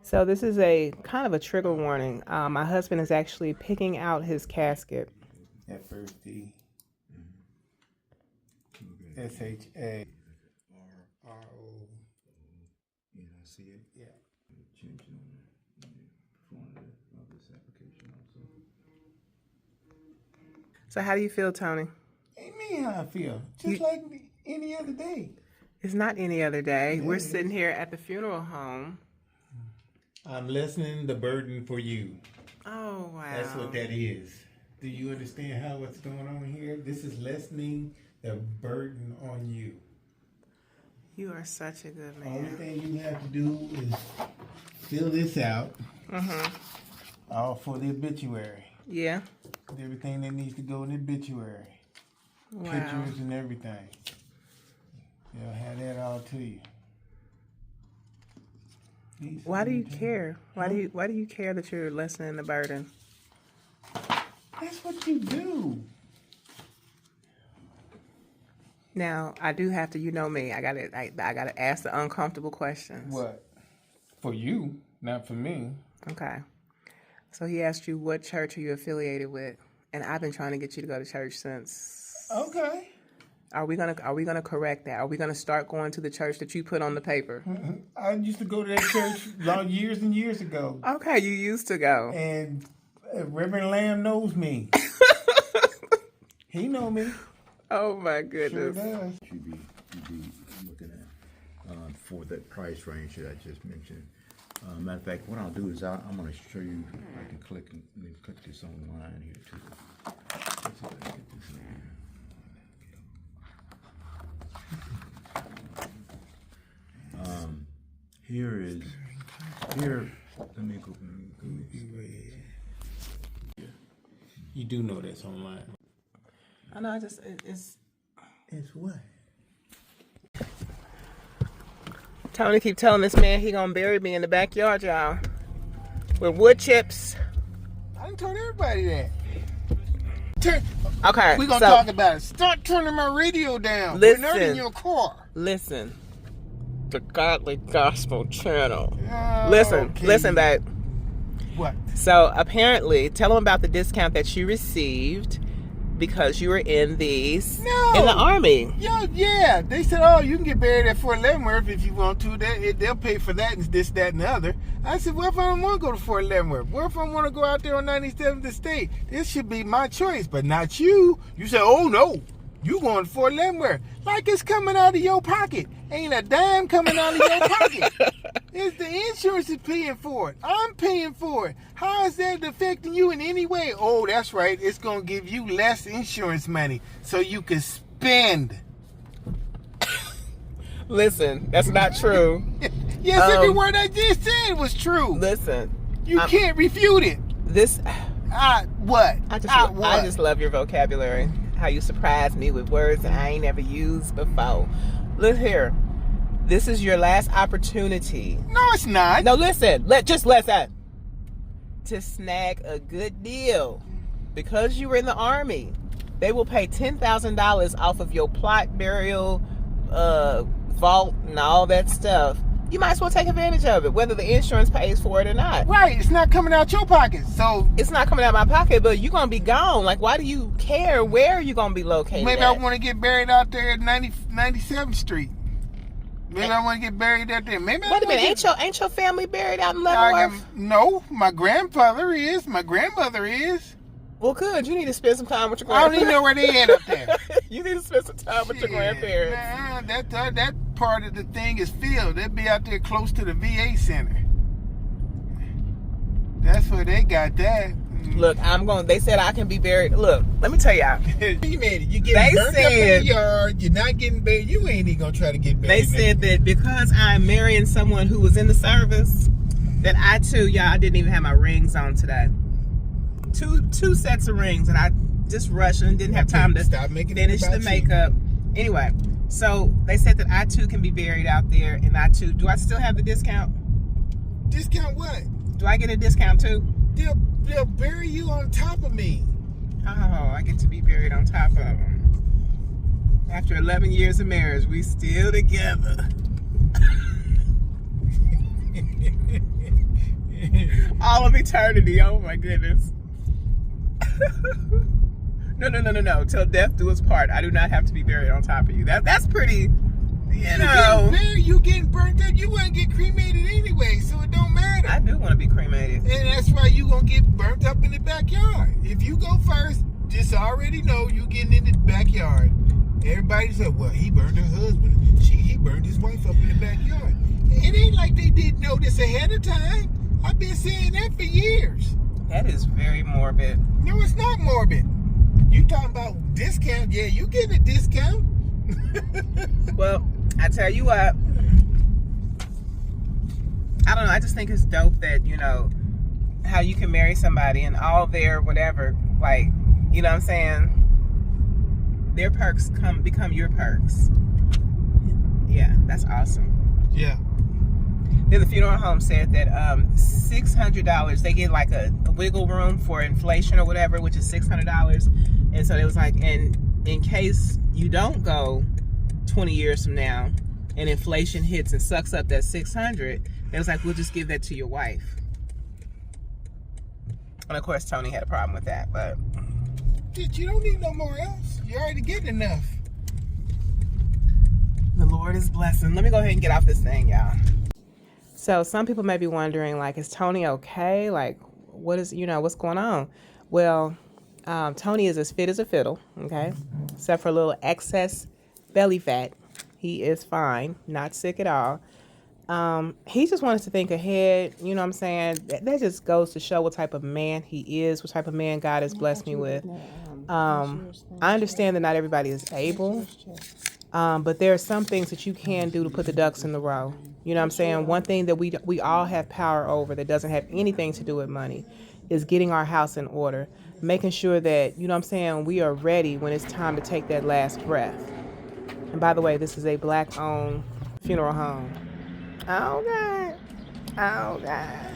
So this is a kind of a trigger warning. My husband is actually picking out his casket. That first D. S-H-A. R-O. You know, see it? Yeah. Change it on this application also. So how do you feel, Tony? Hey, me how I feel. Just like any other day. It's not any other day. Yeah, We're sitting here at the funeral home. I'm lessening the burden for you. Oh, wow. That's what that is. Do you understand how what's going on here? This is lessening the burden on you. You are such a good Only man. thing you have to do is fill this out. All for the obituary. Yeah. Everything that needs to go in the obituary. Wow. Pictures and everything. They'll have that all to you. Why do you care? Why do you care that you're lessening the burden? That's what you do. Now, I do have to, you know me, I gotta ask the uncomfortable questions. What? For you, not for me. Okay. So he asked you, what church are you affiliated with? And I've been trying to get you to go to church since. Okay. Are we gonna correct that? Are we gonna start going to the church that you put on the paper? I used to go to that church long years and years ago. Okay, you used to go. And Reverend Lamb knows me. He know me. Oh my Sure goodness. does. You'd be looking at for that price range that I just mentioned. Matter of fact, what I'll do is I'm going to show you. I can click this online here too. Let's see if I can get this in here. Here. Let me go. You do know that's online. I know. It's It's what? Tony keep telling this man he gonna bury me in the backyard, y'all, with wood chips. I done told everybody that. Okay, We're going to so talk about it. Start turning my radio down. Listen. We're not in your car. listen, the Godly Gospel Channel. Oh, Listen, okay. listen, babe. What? So apparently, tell them about the discount that you received because you were in the army. Yeah. They said, oh, you can get buried at Fort Leavenworth if you want to. They'll pay for that and this, that, and the other. I said, well, if I don't want to go to Fort Leavenworth, what if I want to go out there on 97th State? This should be my choice, but not you. You say, oh, no, you going to Fort Leavenworth. Like it's coming out of your pocket. Ain't a dime coming out of your pocket. It's the insurance is paying for it. I'm paying for it. How is that affecting you in any way? Oh, that's right. It's going to give you less insurance money so you can spend. Listen, that's not true. Yes, every word I just said was true. Listen, You can't refute it. this. What? I just love your vocabulary. How you surprise me with words that I ain't ever used before. Look here. This is your last opportunity. No, it's not. No, listen. Listen. To snag a good deal. Because you were in the army, they will pay $10,000 off of your plot, burial, vault, and all that stuff. You might as well take advantage of it, whether the insurance pays for it or not. Right, it's not coming out your pocket. So It's not coming out of my pocket, but you're going to be gone. Like, why do you care where you're going to be located maybe at? I want to get buried out there at 97th Street. Maybe I want to get buried out there. Maybe Wait a minute, ain't your family buried out in Leavenworth? No, my grandfather is. My grandmother is. Well, good. You need to spend some time with your I don't grandparents. even know where they at up there. You need to spend some time with your grandparents. Nah, that part of the thing is filled. They'll be out there close to the VA center. That's where they got that. Look, they said I can be buried. Look, let me tell y'all. You made it. You're getting burnt up in the yard. You're not getting buried. You ain't even gonna try to get buried. They said that because I'm marrying someone who was in the service, that I too, y'all, I didn't even have my rings on today. Two sets of rings, and I just rushed and didn't have time to finish the makeup. Anyway, so they said that I too can be buried out there, and I too. Do I still have the discount? Discount what? Do I get a discount too? They'll bury you on top of me. Oh, I get to be buried on top of them. After 11 years of marriage, we still together. all of eternity. Oh my goodness. No. Till death do us part. I do not have to be buried on top of you. That's pretty, you know. You getting burnt up. You want to get cremated anyway, so it don't matter. I do want to be cremated. And that's why you going to get burnt up in the backyard. If you go first, just already know you getting in the backyard. Everybody said, well, he burned her husband. He burned his wife up in the backyard. It ain't like they didn't know this ahead of time. I've been saying that for years. That is very morbid. No, it's not morbid. You talking about discount? Yeah, you getting a discount. Well, I tell you what, I don't know. I just think it's dope that, you know, how you can marry somebody and all their whatever, like, you know what I'm saying? Their perks become your perks. Yeah, that's awesome. Yeah. Then the funeral home said that $600, they get like a wiggle room for inflation or whatever, which is $600. And so it was like, in case you don't go 20 years from now and inflation hits and sucks up that $600, it was like, we'll just give that to your wife. And of course, Tony had a problem with that, but You don't need no more else. You already getting enough. the Lord is blessing. Let me go ahead and get off this thing, y'all. So some people may be wondering, like, is Tony okay? Like, what's going on? Well, Tony is as fit as a fiddle, okay? Except for a little excess belly fat. He is fine, not sick at all. He just wants to think ahead, you know what I'm saying? That just goes to show what type of man he is, what type of man God has blessed me with. I understand that not everybody is able, but there are some things that you can do to put the ducks in the row. You know what I'm saying? One thing that we all have power over that doesn't have anything to do with money is getting our house in order, making sure that, you know what I'm saying, we are ready when it's time to take that last breath. And by the way, this is a Black-owned funeral home. Oh, God. Oh, God.